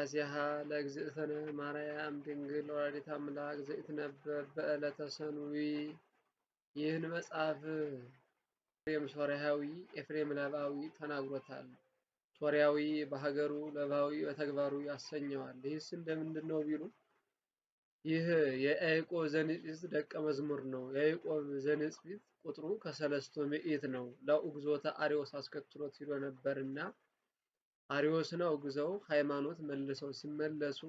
ውዳሴሃ ለእግዝእትነ ማርያም ድንግል ወላዲተ አምላክ ዘኢትነበብ በዕለተ ሰኑይ። ይህን መጽሐፍ ኤፍሬም ሶርያዊ፣ ኤፍሬም ለባዊ ተናግሮታል። ሶርያዊ በሀገሩ፣ ለባዊ በተግባሩ ያሰኘዋል። ይህስ እንደምንድን ነው ቢሉ ይህ የያዕቆብ ዘንጽቢት ደቀ መዝሙር ነው። ያዕቆብ ዘንጽቢት ቁጥሩ ከሰለስቱ ምዕት ነው። ለኡግዞተ አርዮስ አስከትሎት ሂዶ ነበርና አርዮስን አውግዘው ሃይማኖት መልሰው ሲመለሱ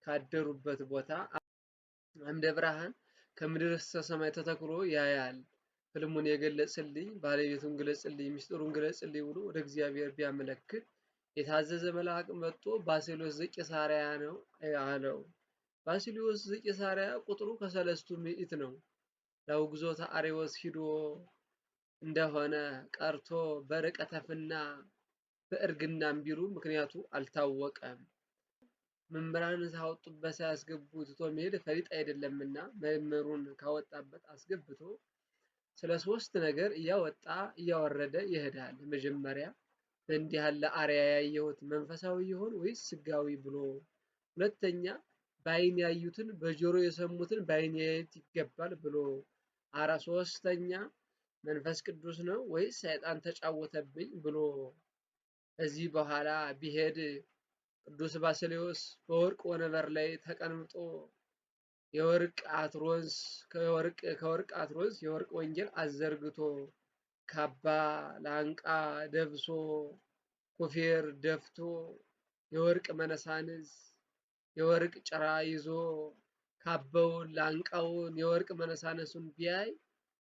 ካደሩበት ቦታ አምደ ብርሃን ከምድር እስከ ሰማይ ተተክሎ ያያል። ህልሙን የገለጽልኝ ባለቤቱን ግለጽልኝ፣ ሚስጥሩን ግለጽልኝ ብሎ ወደ እግዚአብሔር ቢያመለክት የታዘዘ መልአክ መጥቶ ባስልዮስ ዘቂሳርያ ነው አለው። ባስልዮስ ዘቂሳርያ ቁጥሩ ከሰለስቱ ምዕት ነው። ለውግዞተ አርዮስ ሂዶ እንደሆነ ቀርቶ በርቀተፍና በእርግናም ቢሉ ምክንያቱ አልታወቀም። መምህራን ሳወጡበት ሳያስገቡት ትቶ መሄድ ፈሊጥ አይደለምና መምህሩን ካወጣበት አስገብቶ ስለ ሶስት ነገር እያወጣ እያወረደ ይሄዳል። መጀመሪያ በእንዲህ ያለ አርያ ያየሁት መንፈሳዊ ይሆን ወይስ ስጋዊ ብሎ፣ ሁለተኛ በዓይን ያዩትን በጆሮ የሰሙትን በዓይን ያዩት ይገባል ብሎ፣ ሶስተኛ መንፈስ ቅዱስ ነው ወይስ ሰይጣን ተጫወተብኝ ብሎ። ከዚህ በኋላ ቢሄድ ቅዱስ ባስልዮስ በወርቅ ወንበር ላይ ተቀምጦ የወርቅ አትሮንስ የወርቅ ወንጌል አዘርግቶ ካባ ላንቃ ደብሶ ኩፌር ደፍቶ የወርቅ መነሳንስ የወርቅ ጭራ ይዞ ካባውን ላንቃውን የወርቅ መነሳነሱን ቢያይ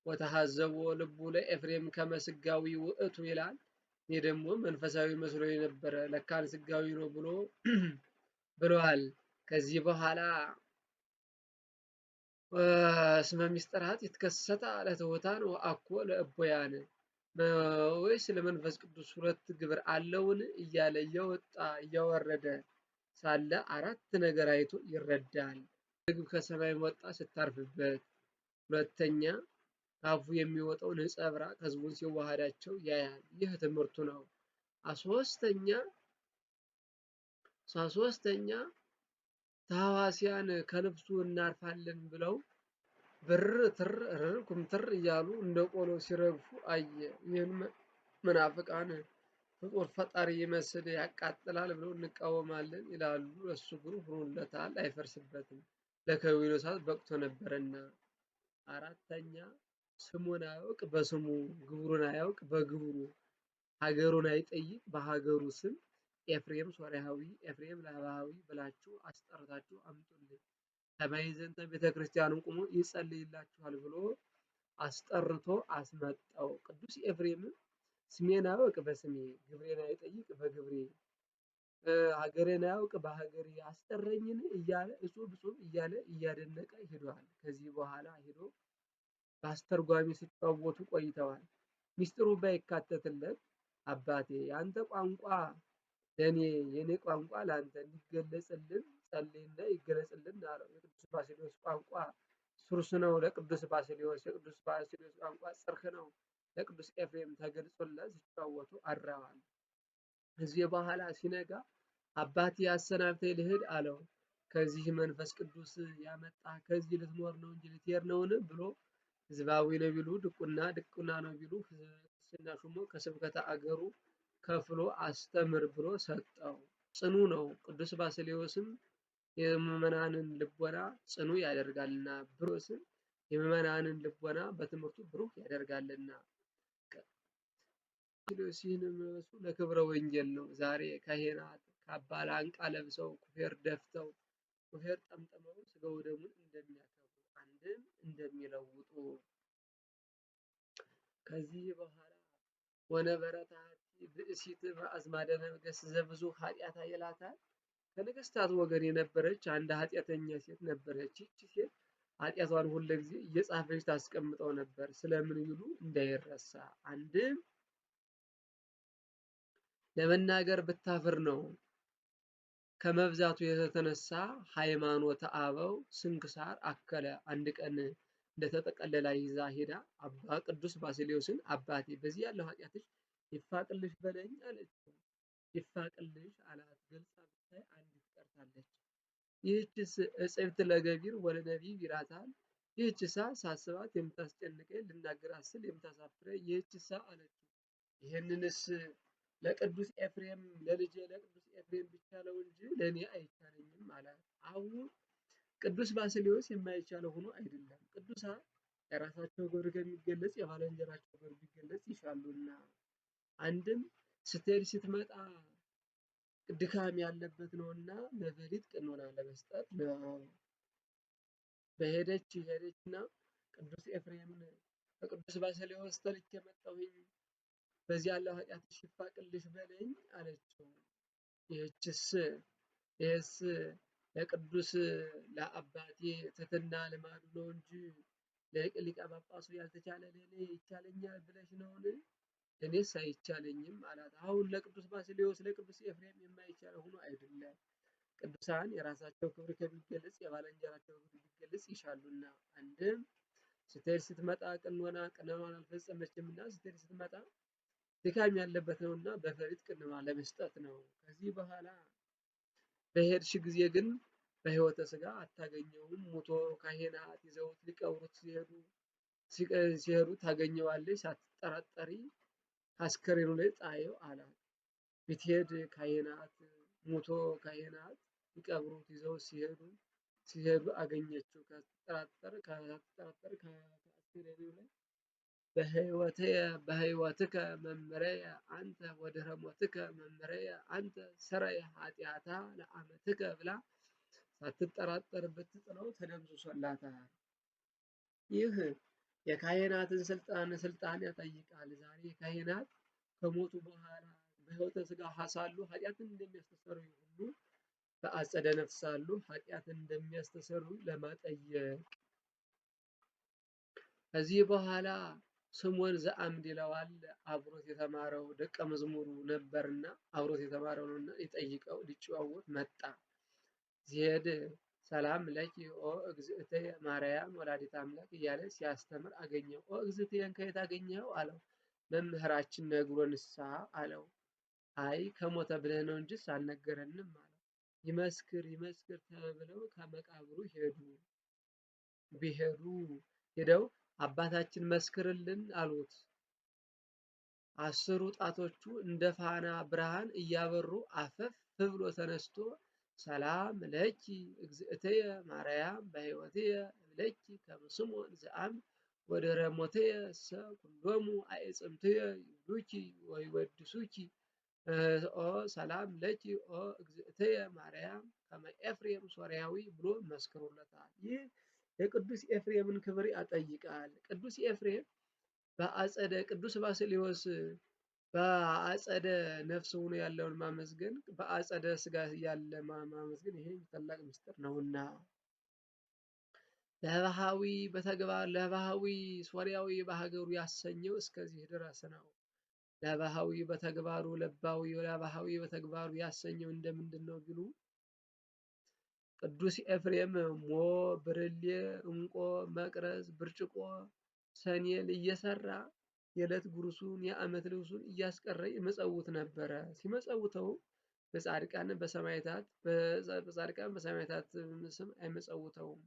ወተሐዘቦ ልቡ ለኤፍሬም ከመ ሥጋዊ ውእቱ ይላል። እኔ ደግሞ መንፈሳዊ መስሎ የነበረ ለካን ስጋዊ ነው ብሎ ብለዋል። ከዚህ በኋላ እስመ ምስጢራት ይትከሰታ ለትሑታን ወአኮ ለእቡያን፣ ወይስ ለመንፈስ ቅዱስ ሁለት ግብር አለውን እያለ እያወጣ እያወረደ ሳለ አራት ነገር አይቶ ይረዳል። ርግብ ከሰማይ ወጣ ስታርፍበት፣ ሁለተኛ ካፉ የሚወጣው ነጸብራቅ ሕዝቡን ሲዋሃዳቸው ያያል። ይህ ትምህርቱ ነው። ሶስተኛ ተሐዋስያን ከልብሱ እናርፋለን ብለው ብር ትር ኩምትር እያሉ እንደ ቆሎ ሲረግፉ አየ። ይህን መናፍቃን ፍጡር ፈጣሪ ይመስል ያቃጥላል ብለው እንቃወማለን ይላሉ። እሱ ግን ሆኖለታል፣ አይፈርስበትም፣ ለከዊነ እሳት በቅቶ ነበርና። አራተኛ ስሙን አያውቅ በስሙ፣ ግብሩን አያውቅ በግብሩ፣ ሀገሩን አይጠይቅ በሀገሩ ስም ኤፍሬም ሶርያዊ፣ ኤፍሬም ለባዊ ብላችሁ አስጠርታችሁ አምጡልኝ፣ ከማዕዘንተ ቤተ ክርስቲያንን ቁሞ ይጸልይላችኋል ብሎ አስጠርቶ አስመጣው። ቅዱስ ኤፍሬምም ስሜን አያውቅ በስሜ፣ ግብሬን አይጠይቅ በግብሬ፣ ሀገሬን አያውቅ በሀገሬ አስጠረኝን እያለ እጹብ እጹብ እያለ እያደነቀ ሄዷል። ከዚህ በኋላ ሄዶ በአስተርጓሚ ሲጫወቱ ቆይተዋል። ሚስጥሩ ባይካተትለት አባቴ ያንተ ቋንቋ ለኔ የኔ ቋንቋ ለአንተ እንዲገለጽልን ጸልይና ይገለጽልን አለው። የቅዱስ ባስልዮስ ቋንቋ ሱርስ ነው ለቅዱስ ባስልዮስ፣ የቅዱስ ባስልዮስ ቋንቋ ጽርህ ነው ለቅዱስ ኤፍሬም ተገልጾለት ሲጫወቱ አድረዋል። ከዚህ በኋላ ሲነጋ አባቴ አሰናብተኝ ልሂድ አለው። ከዚህ መንፈስ ቅዱስ ያመጣ ከዚህ ልትኖር ነው እንጂ ልትሄድ ነውን ብሎ ህዝባዊ ነው ቢሉ ድቁና ነው ቢሉ ቅስና ሹሞ ከስብከተ አገሩ ከፍሎ አስተምር ብሎ ሰጠው። ጽኑ ነው። ቅዱስ ባስልዮስም የምዕመናንን ልቦና ጽኑ ያደርጋልና፣ ብሩስም የምዕመናንን ልቦና በትምህርቱ ብሩህ ያደርጋልና። ባስልዮስ ይህንን መልሱ ለክብረ ወንጌል ነው። ዛሬ ካህናት ካባ ላንቃ ለብሰው ኩፌር ደፍተው ኩፌር ጠምጥመው ስጋው ደሙን እንደሚያከብሩ አንድም እንደሚለውጡ። ከዚህ በኋላ ወነበረት ብእሲት በአዝማደ ነገሥት ዘብዙ ኃጢአታ ይላታል። ከነገስታት ወገን የነበረች አንድ ኃጢአተኛ ሴት ነበረች። ይህች ሴት ኃጢአቷን ሁልጊዜ እየጻፈች ታስቀምጠው ነበር። ስለምን ይሉ እንዳይረሳ፣ አንድም ለመናገር ብታፍር ነው። ከመብዛቱ የተነሳ ሃይማኖተ አበው ስንክሳር አከለ። አንድ ቀን እንደተጠቀለለ ይዛ ሄዳ አባ ቅዱስ ባስልዮስን አባቴ በዚህ ያለው ኃጢአትሽ ይፋቅልሽ በለኝ አለችው። ይፋቅልሽ አላት። ገልጻ ብታይ አንዲት ቀርታ ትላታለች። ይህችስ እጽብት ለገቢር ወለነቢብ ይላታል። ይህችሳ ሳስባት የምታስጨንቀኝ ልናገራት ስል የምታሳፍረኝ ይህችሳ አለችው። ይህንንስ ለቅዱስ ኤፍሬም ለልጄ ለቅዱስ ኤፍሬም ቢቻለው እንጂ ለእኔ አይቻለኝም አላት። አሁን ቅዱስ ባስልዮስ የማይቻለው ሆኖ አይደለም፣ ቅዱሳን የራሳቸው ክብር ከሚገለጽ የባልንጀራቸው ክብር ቢገለጽ ይሻሉና። አንድም ስትሄድ ስትመጣ ድካም ያለበት ነውና ለበሊት ቅኖና ለመስጠት ነው። በሄደች ሄደችና ቅዱስ ኤፍሬምን ከቅዱስ ባስልዮስ ተልኬ መጣሁኝ፣ በዚህ ያለው ኃጢአትሽ ይፋቅልሽ በለኝ አለችው። ይህስ ለቅዱስ ለአባቴ ትሕትና ልማዱ ነው እንጂ ለሊቀ ጳጳሱ ያልተቻለ ለእኔ ይቻለኛል ብለሽ ነውን? እኔስ አይቻለኝም አላት። አሁን ለቅዱስ ባስልዮስ ለቅዱስ ኤፍሬም የማይቻለው ሆኖ አይደለም፣ ቅዱሳን የራሳቸው ክብር ከሚገለጽ የባልንጀራቸው ክብር ቢገለጽ ይሻሉና። አንድም ስትሄድ ስትመጣ ቅኖናን አልፈጸመችምና ስትሄድ ስትመጣ ድካም ያለበት ነውና በፈሊጥ ቅኖና ለመስጠት ነው። ከዚህ በኋላ በሄድሽ ጊዜ ግን በሕይወተ ሥጋ አታገኘውም፣ ሙቶ ካህናት ይዘውት ሊቀብሩት ሲሄዱ ታገኘዋለሽ፣ ሳትጠራጠሪ አስከሬኑ ላይ ጣዪው አላት። ብትሄድ ካህናት ሙቶ ካህናት ሊቀብሩት ይዘው ሲሄዱ አገኘችው። ሳትጠራጠር ከአስከሬኑ ላይ በሕይወትከ መምረየ አንተ ወድኅረ ሞትከ መምረየ አንተ ሰረየ ኃጢአታ ለአመትከ ብላ ሳትጠራጠር ብትጥለው ተደምስሶላታል። ይህ የካህናትን ስልጣን ያጠይቃል። ዛሬ ካህናት ከሞቱ በኋላ በሕይወተ ሥጋ ሳሉ ኃጢአትን እንደሚያስተሰርዩ ሁሉ በአጸደ ነፍስ ሳሉ ኃጢአትን እንደሚያስተሰርዩ ለማጠየቅ። ከዚህ በኋላ ስምዖን ዘአምድ ይለዋል፣ አብሮት የተማረው ደቀ መዝሙሩ ነበርና አብሮት የተማረው ነውና ሊጠይቀው ሊጨዋወት መጣ። ሲሄድ ሰላም ለኪ ኦ እግዝእትየ ማርያም ወላዲተ አምላክ እያለ ሲያስተምር አገኘው። ኦ እግዝእትየን ከየት አገኘኸው አለው። መምህራችን ነግሮንሳ አለው። አይ ከሞተ ብለህ ነው እንጂስ አልነገረንም አለው። ይመስክር ተብለው ከመቃብሩ ሄደው አባታችን መስክርልን አሉት። 10ሩ ጣቶቹ እንደ ፋና ብርሃን እያበሩ አፈፍ ብሎ ተነስቶ ሰላም ለኪ እግዝእትየ ማርያም በሕይወትየ እብለኪ ከመ ስምዖን ዘአምድ ወድኅረ ሞትየ እሰ ኩሎሙ አዕጽምትየ ይብሉኪ ወይወድሱኪ ኦ ሰላም ለኪ ኦ እግዝእትየ ማርያም ከመ ኤፍሬም ሶርያዊ ብሎ መስክሮለታል። ይህ የቅዱስ ኤፍሬምን ክብር ያጠይቃል። ቅዱስ ኤፍሬም በአጸደ ቅዱስ ባስልዮስ በአጸደ ነፍስ ሆኖ ያለውን ማመስገን በአጸደ ሥጋ ያለ ማመስገን ይሄ ታላቅ ምስጢር ነውና። ለባሃዊ በተግባር ለባሃዊ ሶርያዊ በሀገሩ ያሰኘው እስከዚህ ድረስ ነው። ለባሃዊ በተግባሩ ለባሃዊ በተግባሩ ያሰኘው እንደምንድን ነው ቢሉ ቅዱስ ኤፍሬም ብርሌ፣ ዕንቆ፣ መቅረዝ፣ ብርጭቆ፣ ሰኔል እየሰራ የዕለት ጉርሱን የዓመት ልብሱን እያስቀረ ይመጸውት ነበረ። ሲመጸውተው በጻድቃን በሰማዕታት ስም አይመጸውተውም።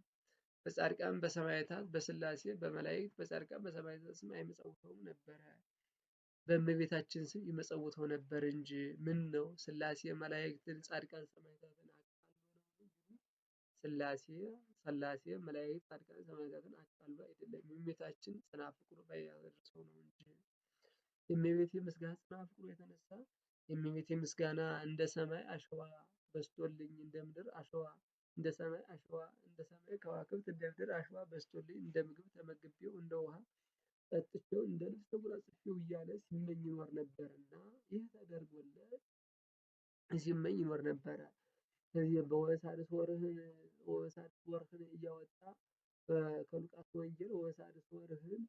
በጻድቃን በሰማዕታት በሥላሴ በመላእክት በጻድቃን በሰማዕታት ስም አይመጸውተውም ነበረ። በእመቤታችን ስም ይመጸውተው ነበር እንጂ። ምን ነው ሥላሴ መላእክትን ጻድቃን ሰማዕታትን ሥላሴ መላእክት ጻድቃን ሰማዕታትን አቃሎ አይደለም። የእመቤታችን ጽና ፍቅሩ ባያደርሰው ነው እንጂ። የእመቤቴ ምስጋና ጽና ፍቅሩ የተነሳ የእመቤቴ ምስጋና እንደ ሰማይ አሸዋ በዝቶልኝ እንደ ምድር አሸዋ እንደ ሰማይ አሸዋ እንደ ሰማይ ከዋክብት እንደ ምድር አሸዋ በዝቶልኝ እንደ ምግብ ተመግቤው እንደ ውሃ ጠጥቼው እንደ ልብስ ተጎናጽፌው እያለ ሲመኝ ይኖር ነበርና ይህ ተደርጎለት ሲመኝ ይኖር ነበረ። ስለዚህ በወሳድስ ወርህን እያወጣ ከሉቃስ ወንጌል ወሳድስ ወርህን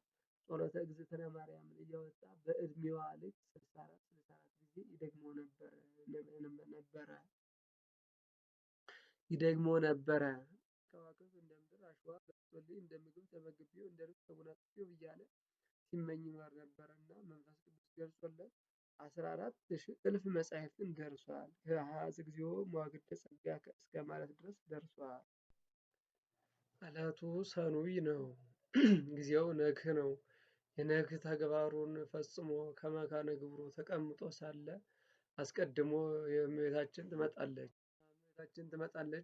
ጸሎተ እግዝእትነ ማርያምን እያወጣ በዕድሜዋ ልክ 64 ጊዜ ይደግመው ነበረ። ከዋክብት እንደ ምድር አሸዋ በዝቶልኝ እንደ ምግብ ተመግቤው እንደ ልብስ ተጎናጽፌው እያለ ሲመኝ ይኖር ነበረና መንፈስ ቅዱስ ገልጾለት 14,000 እልፍ መጻሕፍትን ደርሷል። ከሀዝ እግዚኦ መዋግደ ጸጋ እስከ ማለት ድረስ ደርሷል። ዕለቱ ሰኑይ ነው። ጊዜው ነግህ ነው። የነግህ ተግባሩን ፈጽሞ ከመካነ ግብሩ ተቀምጦ ሳለ አስቀድሞ የእመቤታችን ትመጣለች።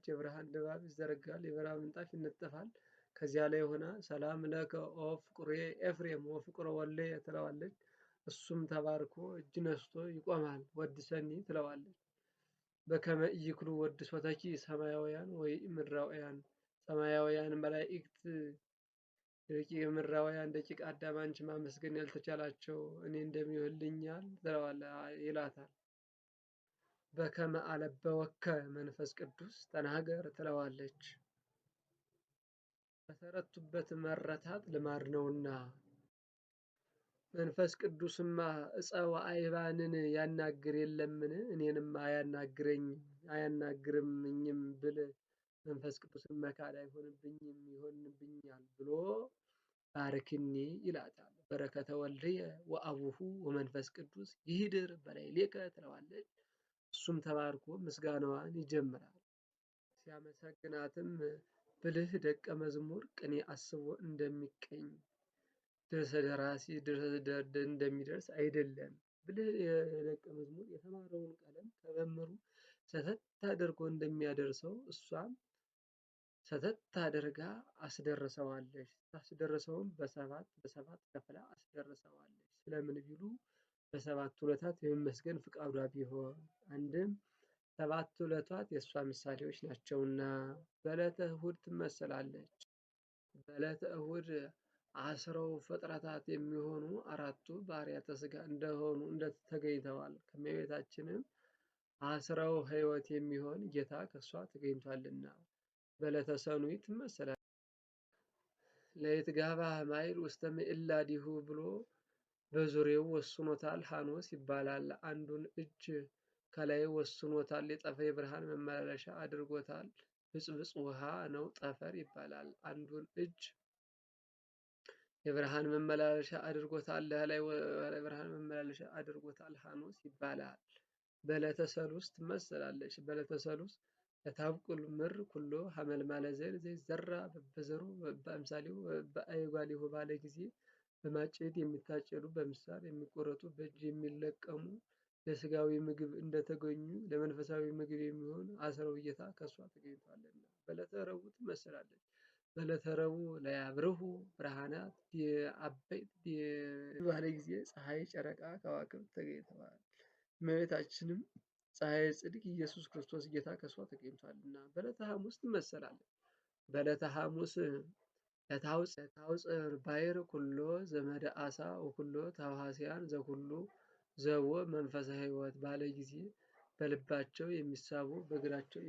የብርሃን ድባብ ይዘረጋል፣ የብርሃን ምንጣፍ ይነጠፋል። ከዚያ ላይ ሆና ሰላም ለከ ኦ ፍቁሬ ኤፍሬም ወፍቁረ ወልድየ ትለዋለች። እሱም ተባርኮ እጅ ነስቶ ይቆማል። ወድሰኒ ትለዋለች። በከመ ኢይክሉ ወድሶተኪ ሰማያውያን ወይ ምድራውያን፣ ሰማያውያን መላእክት ምድራውያን ደቂቀ አዳም አንቺ ማመስገን ያልተቻላቸው እኔ እንደሚሆንልኛል ይላታል። በከመ አለበወከ መንፈስ ቅዱስ ተናገር ትለዋለች። በተረቱበት መረታት ልማድ ነውና። መንፈስ ቅዱስማ ዕፀ ወአይባንን ያናግር የለምን? እኔንም አያናግርምኝም ብል መንፈስ ቅዱስን መካድ አይሆንብኝም ይሆንብኛል ብሎ ባርክኒ ይላታል። በረከተ ወልድየ ወአቡሁ ወመንፈስ ቅዱስ ይህድር በላዕሌከ ትለዋለች። እሱም ተባርኮ ምስጋናዋን ይጀምራል። ሲያመሰግናትም ብልህ ደቀ መዝሙር ቅኔ አስቦ እንደሚቀኝ ድርሰ ደራሲ እንደሚደርስ አይደለም። ብልህ የደቀ መዝሙር የተማረውን ቀለም ከመምህሩ ሰተት አድርጎ እንደሚያደርሰው እሷም ሰተት አድርጋ አስደርሰዋለች። ታስደርሰውም በሰባት ከፍላ አስደርሰዋለች። ስለምን ቢሉ በሰባት ዕለታት የመመስገን ፍቃዷ ቢሆን አንድም ሰባቱ ዕለታት የእሷ ምሳሌዎች ናቸውና። በዕለተ እሁድ ትመሰላለች። በዕለተ እሁድ አስረው ፍጥረታት የሚሆኑ አራቱ ባህርያተ ሥጋ እንደሆኑ ተገኝተዋል። ከእመቤታችንም አስረው ሕይወት የሚሆን ጌታ ከእሷ ተገኝቷልና በዕለተ ሰኑይ ትመሰላለች። ለይትጋባህ ማይል ውስተ ምዕላዲሁ ብሎ በዙሪያው ወስኖታል። ሐኖስ ይባላል። አንዱን እጅ ከላይ ወስኖታል። የጠፈር የብርሃን መመላለሻ አድርጎታል። ብፅብፅ ውሃ ነው፣ ጠፈር ይባላል። አንዱን እጅ የብርሃን መመላለሻ አድርጎታል። ለላይ ብርሃን መመላለሻ አድርጎታል። ሐኖስ ይባላል። በዕለተ ሰሉስ ትመሰላለች። በዕለተ ሰሉስ ለታብቁል ምድር ኩሎ ሐመልማለ ዘር ዘይዘራ በበዘሩ በአምሳሌው በአይጓሊሁ ባለ ጊዜ በማጨድ የሚታጨዱ በምሳር የሚቆረጡ በእጅ የሚለቀሙ ለስጋዊ ምግብ እንደተገኙ ለመንፈሳዊ ምግብ የሚሆን አስረው ጌታ ከእሷ ተገኝቷልና በዕለተ ረቡዕ ትመሰላለች። በዕለተ ረቡዕ ለያብርሁ ብርሃናት አበይት ባለ ጊዜ ፀሐይ፣ ጨረቃ፣ ከዋክብት ተገኝተዋል። እመቤታችንም ፀሐይ ጽድቅ ኢየሱስ ክርስቶስ ጌታ ከእሷ ተገኝቷልና በዕለተ ሐሙስ ትመሰላለች። በዕለተ ሐሙስ ለታውፅር ባሕር ኩሎ ዘመደ አሳ ወኩሎ ተዋስያን ዘኩሉ ዘቦ መንፈሰ ሕይወት ባለ ጊዜ በልባቸው የሚሳቡ በእግራቸው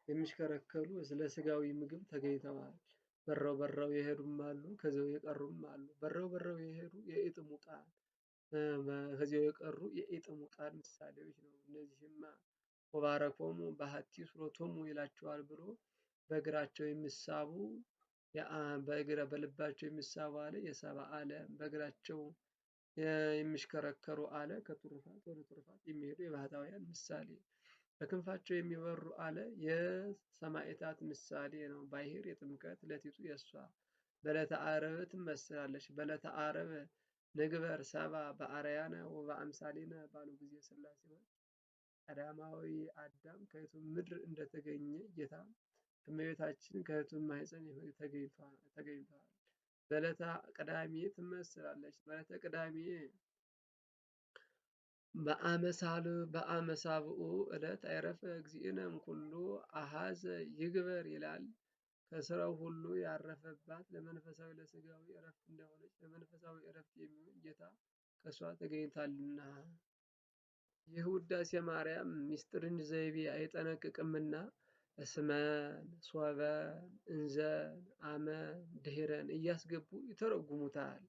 የሚሽከረከሩ ስለ ስጋዊ ምግብ ተገኝተዋል። በረው የሄዱም አሉ፣ ከዚያው የቀሩም አሉ። በረው የሄዱ የኢጥሙቃን ከዚያው የቀሩ የኢጥሙቃን ምሳሌዎች ነው። እነዚህማ ወባረኮሙ በሀቲ ሱረቶሙ ይላቸዋል ብሎ በእግራቸው የሚሳቡ በልባቸው የሚሳቡ አለ የሰብአ ዓለም በእግራቸው የሚሽከረከሩ አለ ከትሩፋት ወደ ትሩፋት የሚሄዱ የባህታውያን ምሳሌ፣ በክንፋቸው የሚበሩ አለ የሰማዕታት ምሳሌ ነው። ባሕር የጥምቀት ዕለቲቱ የእሷ በዕለተ ዓርብ ትመሰላለች። በዕለተ ዓርብ ንግበር ሰብአ በአርአያነ ወበአምሳሊነ ባሉ ጊዜ ሥላሴዎች ቀዳማዊ አዳም ከሕቱም ምድር እንደተገኘ ጌታ እመቤታችን ከሕቱም ማኅፀን ተገኝተዋል። በዕለተ ቅዳሜ ትመሰላለች። በዕለተ ቅዳሜ በአመሳብዑ ዕለት አይረፈ እግዚእነ እምኩሉ አሐዘ ይግበር ይላል። ከስራው ሁሉ ያረፈባት ለመንፈሳዊ ለሥጋዊ ዕረፍት እንደሆነች ለመንፈሳዊ ዕረፍት የሚሆን ጌታ ከእሷ ተገኝቷልና። ይህ ውዳሴ ማርያም ምስጢርን ዘይቤ አይጠነቅቅምና እስመን ሶበን እንዘን አመን ድኅረን እያስገቡ ይተረጉሙታል።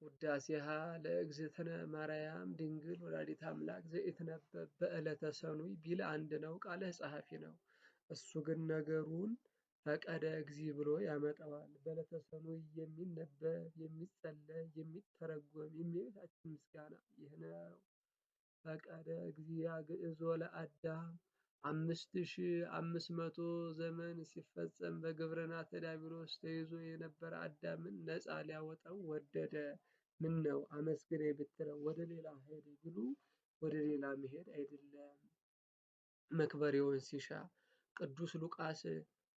ውዳሴሃ ለእግዝእትነ ማርያም ድንግል ወላዲተ አምላክ ዘኢትነበብ በዕለተ ሰኑይ ቢል አንድ ነው፣ ቃለ ጸሐፊ ነው። እሱ ግን ነገሩን ፈቀደ እግዚእ ብሎ ያመጣዋል። በዕለተ ሰኑይ የሚነበብ የሚጸለይ የሚተረጎም የእመቤታችን ምስጋና ይህ ነው። ፈቀደ እግዚእ አግዕዞ ለአዳም 5500 ዘመን ሲፈጸም በግብረናተ ዲያብሎስ ተይዞ የነበረ አዳምን ነፃ ሊያወጣው ወደደ። ምን ነው አመስግነኝ ብትለው ወደ ሌላ ሄደ ቢሉ ወደ ሌላ መሄድ አይደለም። መክበሬውን ሲሻ ቅዱስ ሉቃስ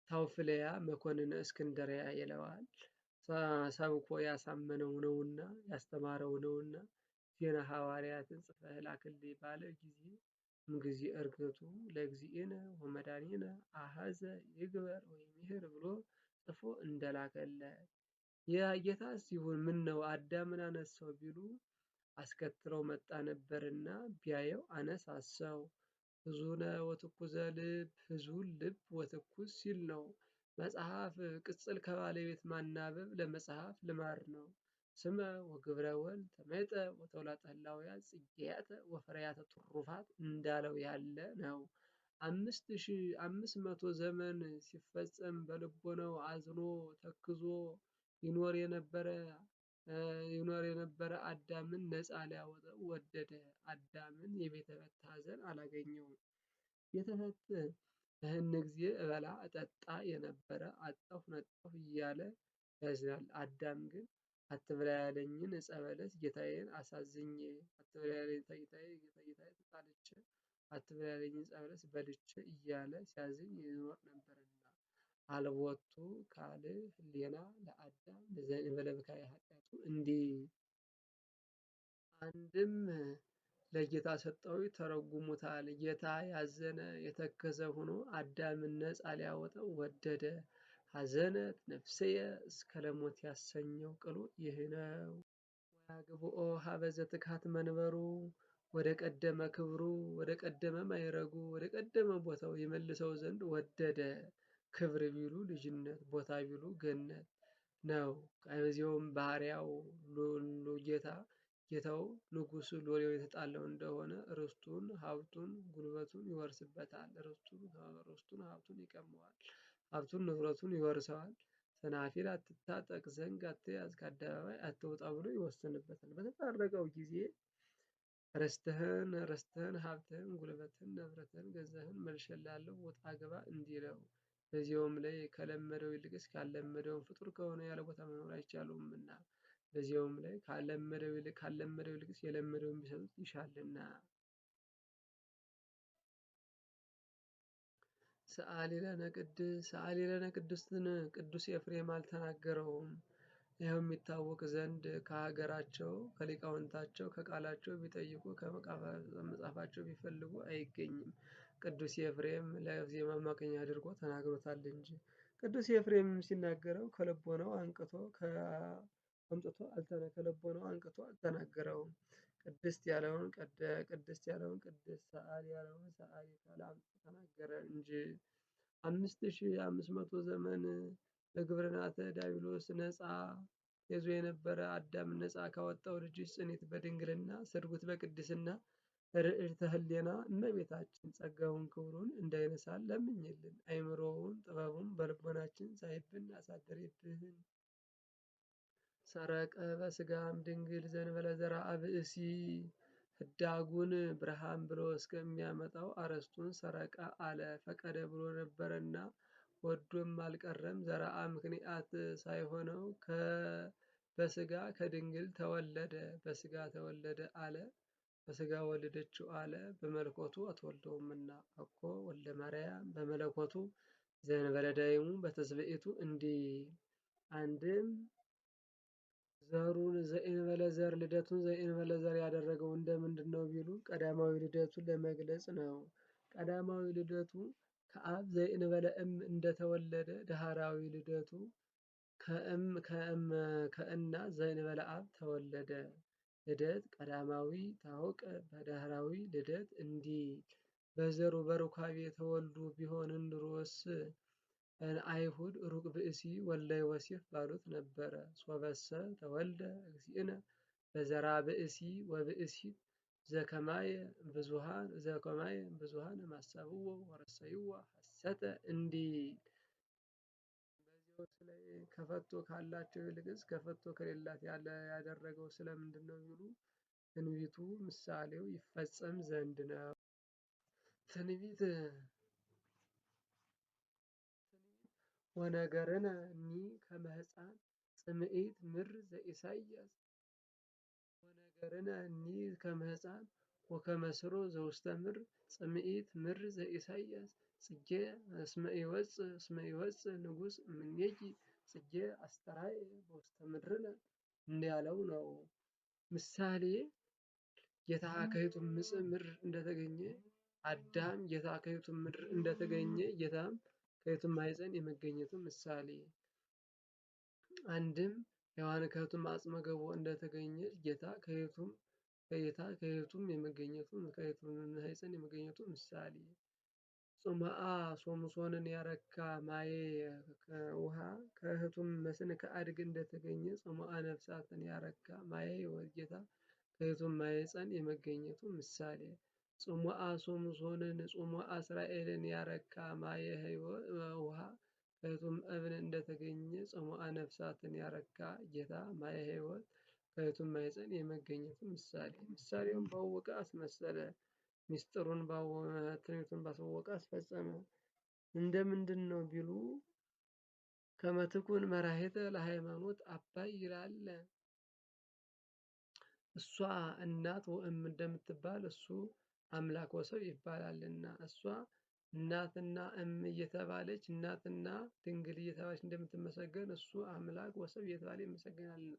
ታውፍልያ መኮንነ እስክንድርያ ይለዋል። ሰብኮ ያሳመነው ነውና ያስተማረው ነውና ዜና ሐዋርያትን ጽፈህ ላክልኝ ባለ ጊዜ እምጊዜ ዕርገቱ ለእግዚእነ ወመድኃኒነ አሐዘ ይግበር ወይምሕር ብሎ ጽፎ እንደላከለት የጌታስ ይሁን ምን ነው አዳምን አነሳው ቢሉ አስከትለው መጣ ነበርና ቢያየው አነሳሳው። ሕዙነ ወትኩዘ ልብ ሕዙን ልብ ወትኩስ ሲል ነው። መጽሐፍ ቅጽል ከባለቤት ማናበብ ለመጽሐፍ ልማድ ነው። ስመ ወግብረ ወልድ ተመይጠ ወተውላጠ ህላውያን ጽጌያተ ወፍሬያተ ትሩፋት እንዳለው ያለ ነው። 5500 ዘመን ሲፈጸም በልቦናው አዝኖ ተክዞ ይኖር የነበረ አዳምን ነፃ ሊያወጣው ወደደ። አዳምን የቤተፈት ሐዘን አላገኘውም። ቤተፈት በህን ጊዜ እበላ እጠጣ የነበረ አጣሁ ነጣሁ እያለ ያዝናል። አዳም ግን አትብላ ያለኝን ዕፀ በለስ ጌታዬን አሳዝኜ አትብላ ያለኝን ጌታዬ ተጣልቼ አትብላ ያለኝን ዕፀ በለስ በልቼ እያለ ሲያዝን ይኖር ነበርና አልቦቱ ካልእ ህሌና ለአዳም ዘእንበለ ብካየ ኃጢአቱ እንዲህ አንድም ለጌታ ሰጠው ተረጉሙታል። ጌታ ያዘነ የተከዘ ሆኖ አዳምን ነፃ ሊያወጣው ወደደ። ሐዘነት ነፍስየ እስከ ለሞት ያሰኘው ቅሉ ይህ ነው። ወያግብኦ ሀበ ዘትካት መንበሩ ወደ ቀደመ ክብሩ ወደ ቀደመ ማዕረጉ ወደ ቀደመ ቦታው ይመልሰው ዘንድ ወደደ። ክብር ቢሉ ልጅነት ቦታ ቢሉ ገነት ነው። ከዚያውም ባሪያው ጌታው ንጉሱ ሎሌው የተጣለው እንደሆነ ርስቱን ሀብቱን ጉልበቱን ይወርስበታል። ርስቱን ሀብቱን ይቀማዋል። ሀብቱን ንብረቱን ይወርሰዋል። ሰናፊል አትታጠቅ ዘንግ አትያዝ ከአደባባይ አትውጣ ብሎ ይወስንበታል። በተታረቀው ጊዜ ርስትህን ሀብትህን ጉልበትህን ንብረትህን ገንዘብህን መልሼልሃለሁ ውጣ ግባ እንዲለው በዚያውም ላይ ከለመደው ይልቅስ ካልለመደው ፍጡር ከሆነ ያለ ቦታ መኖር አይቻለውምና በዚያውም ላይ ካልለመደው ይልቅስ የለመደውን ቢሰጡት ይሻልና። ሰአሊ ለነ ቅድስትን ቅዱስ ኤፍሬም አልተናገረውም። ይኸው የሚታወቅ ዘንድ ከሀገራቸው ከሊቃውንታቸው ከቃላቸው ቢጠይቁ ከመጽሐፋቸው ቢፈልጉ አይገኝም። ቅዱስ ኤፍሬም ለዜማ ማቅኛ አድርጎ ተናግሮታል እንጂ ቅዱስ ኤፍሬም ሲናገረው ከልቦናው አንቅቶ ከልቦናው አንቅቶ አልተናገረውም። ቅድስት ያለውን ቅድስት ሰአሊ ያለውን ሰአሊ ካለ አምጥቶ ተናገረ እንጂ 5500 ዘመን በግብርናተ ዲያብሎስ ነፃ ተይዞ የነበረ አዳም ነፃ ካወጣው ልጅሽ ጽኔት በድንግልና ስርጉት በቅድስና ርዕድተ ህሌና እመቤታችን ጸጋውን ክብሩን እንዳይነሳን ለምኝልን። አይምሮውን ጥበቡን በልቦናችን ሳይብን አሳድሪብን። ሰረቀ በስጋም ድንግል ዘንበለ ዘርአ ብእሲ ህዳጉን ብርሃን ብሎ እስከሚያመጣው አረስቱን ሰረቀ አለ። ፈቀደ ብሎ ነበረና ወዶም አልቀረም። ዘርአ ምክንያት ሳይሆነው በስጋ ከድንግል ተወለደ። በስጋ ተወለደ አለ። በስጋ ወለደችው አለ። በመለኮቱ አትወልደውምና እኮ ወልደ ማርያም በመለኮቱ ዘእንበለ ዳይሙ በትስብእቱ እንዲህ አንድም ዘሩን ዘእንበለ ዘር ልደቱን ዘእንበለ ዘር ያደረገው እንደምንድነው ቢሉ ቀዳማዊ ልደቱን ለመግለጽ ነው። ቀዳማዊ ልደቱ ከአብ ዘእንበለ እም እንደተወለደ ዳህራዊ ልደቱ ከእናት ዘእንበለ አብ ተወለደ። ልደት ቀዳማዊ ታወቀ በዳህራዊ ልደት እንዲህ በዘሩ በሩካቤ ተወልዱ ቢሆን እንድሮስ አይሁድ ሩቅ ብእሲ ወልደ ዮሴፍ ባሉት ነበረ። ሶበሰ ተወልደ እግዚእነ በዘርአ ብእሲ ወብእሲት ዘከማየ ብዙሃን ማሰብዎ ወረሰይዎ ሐሰተ እንዲል ከፈቶ ካላቸው ይልቅስ ከፈቶ ከሌላት ያለ ያደረገው ስለምንድን ነው ቢሉ ትንቢቱ ምሳሌው ይፈጸም ዘንድ ነው። ትንቢት ወነገርነ እኒ ከመ ሕፃን ጽምኢት ምድር ዘኢሳይያስ ወነገርነ እኒ ከመ ሕፃን ወከመ ሥሮ ዘውስተ ምድር ጽምኢት ምድር ዘኢሳይያስ ጽጌ እስመ ይወፅእ ንጉሥ እምኔኪ ጽጌ አስተርአየ በውስተ ምድርነ እንዳለው ነው። ምሳሌ ጌታ ከየቱም ምድር እንደተገኘ አዳም ጌታ ከየቱም ምድር እንደተገኘ ጌታም ከየቱም ማኅፀን የመገኘቱ ምሳሌ አንድም ሔዋን ከየቱም አጽመ ገቦ እንደተገኘች ጌታ ከየቱም የመገኘቱ ከየቱም ማኅፀን የመገኘቱ ምሳሌ ጽምአ ሶምሶንን ያረካ ማየ ውሃ ከእህቱም መስን ከአድግ እንደተገኘ ጽምአ ነፍሳትን ያረካ ማየ ሕይወት ጌታ ከእህቱም ማኅፀን የመገኘቱ ምሳሌ ጽምአ ሶምሶንን ጽምአ እስራኤልን ያረካ ማየ ውሃ ከእህቱም እብን እንደተገኘ ጽምአ ነፍሳትን ያረካ ጌታ ማየ ሕይወት ከእህቱም ማኅፀን የመገኘቱ ምሳሌ ምሳሌውን ባወቀ አስመሰለ ሚስጥሩን ትንቢቱን ባሳወቀ አስፈጸመ። እንደምንድን ነው ቢሉ ከመ ትኩን መራሔተ ለሃይማኖት አባይ ይላል። እሷ እናት ወእም እንደምትባል እሱ አምላክ ወሰብ ይባላልና እሷ እናትና እም እየተባለች እናትና ድንግል እየተባለች እንደምትመሰገን እሱ አምላክ ወሰብ እየተባለ ይመሰገናልና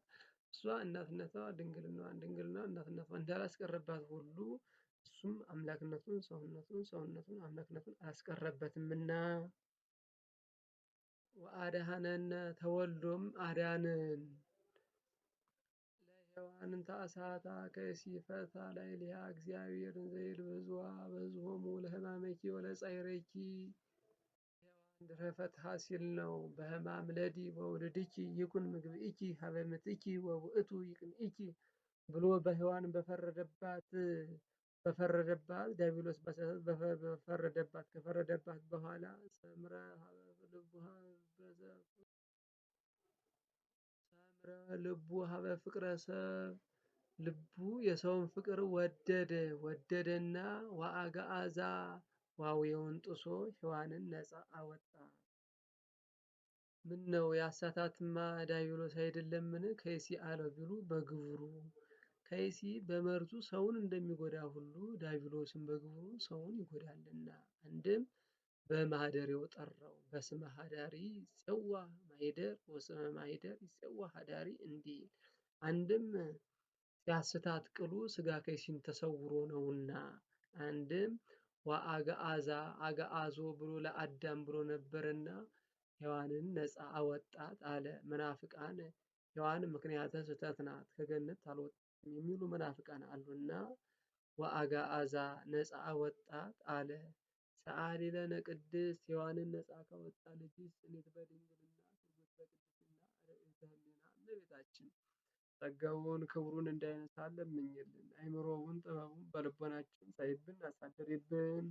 እሷ እናትነቷ ድንግልናዋን እናትነቷን እንዳላስቀረባት ሁሉ እሱም አምላክነቱን ሰውነቱን አምላክነቱን አላስቀረበትምና ወአድኀነነ ተወልዶም አዳንን ለሔዋን ተአሳታ ከይሲ ፈታ ላዕሌሃ እግዚአብሔር እንዘ ይልበዝዋ በዝሆሙ ለሕማመኪ ወለጻዕረኪ ሔዋን ድኅረ ፈትሐ ሲል ነው። በሕማም ለዲ ወውሉድኪ ይኩን ምግብእኪ ሀበ ምትኪ ወውእቱ ይቅንኢኪ ብሎ በሔዋን በፈረደባት ዲያብሎስ ከፈረደባት በኋላ ሰምረ ልቡ ሀበ ፍቅረ ሰብ ልቡ የሰውን ፍቅር ወደደና ወአግዓዛ ዋዌውን ጥሶ ሔዋንን ነፃ አወጣት። ምነው ያሳታትማ ዲያብሎስ አይደለምን ከይሲ አለው ቢሉ በግብሩ ከይሲ በመርዙ ሰውን እንደሚጎዳ ሁሉ ዲያብሎስም በግብሩ ሰውን ይጎዳልና አንድም በማኅደሬው ጠራው በስመ ሀዳሪ ይፄዋህ ማኅደር ወስመ ማኅደር ይፄዋህ ሀዳሪ እንዲል አንድም ሲያስታት ቅሉ ሥጋ ከይሲን ተሰውሮ ነውና አንድም ወአግዓዛ አግዓዞ ብሎ ለአዳም ብሎ ነበርና ሔዋንን ነፃ አወጣት አለ። መናፍቃን ሔዋን ምክንያተ ስህተት ናት ከገነት አልወጣችም የሚሉ መናፍቃን አሉና ወአግዓዛ ነፃ አወጣት አለ። ሰአሊ ለነ ቅድስት ሔዋንን ነፃ ካወጣ ልጅሽ ጽንዕት በድንግልና ስርጉት በቅድስና ርዕይተ ሕሊና እመቤታችን ጸጋውን ክብሩን እንዳይነሳን ለምኝልን። አእምሮውን ጥበቡን በልቦናችን ሳይብን አሳድሪብን።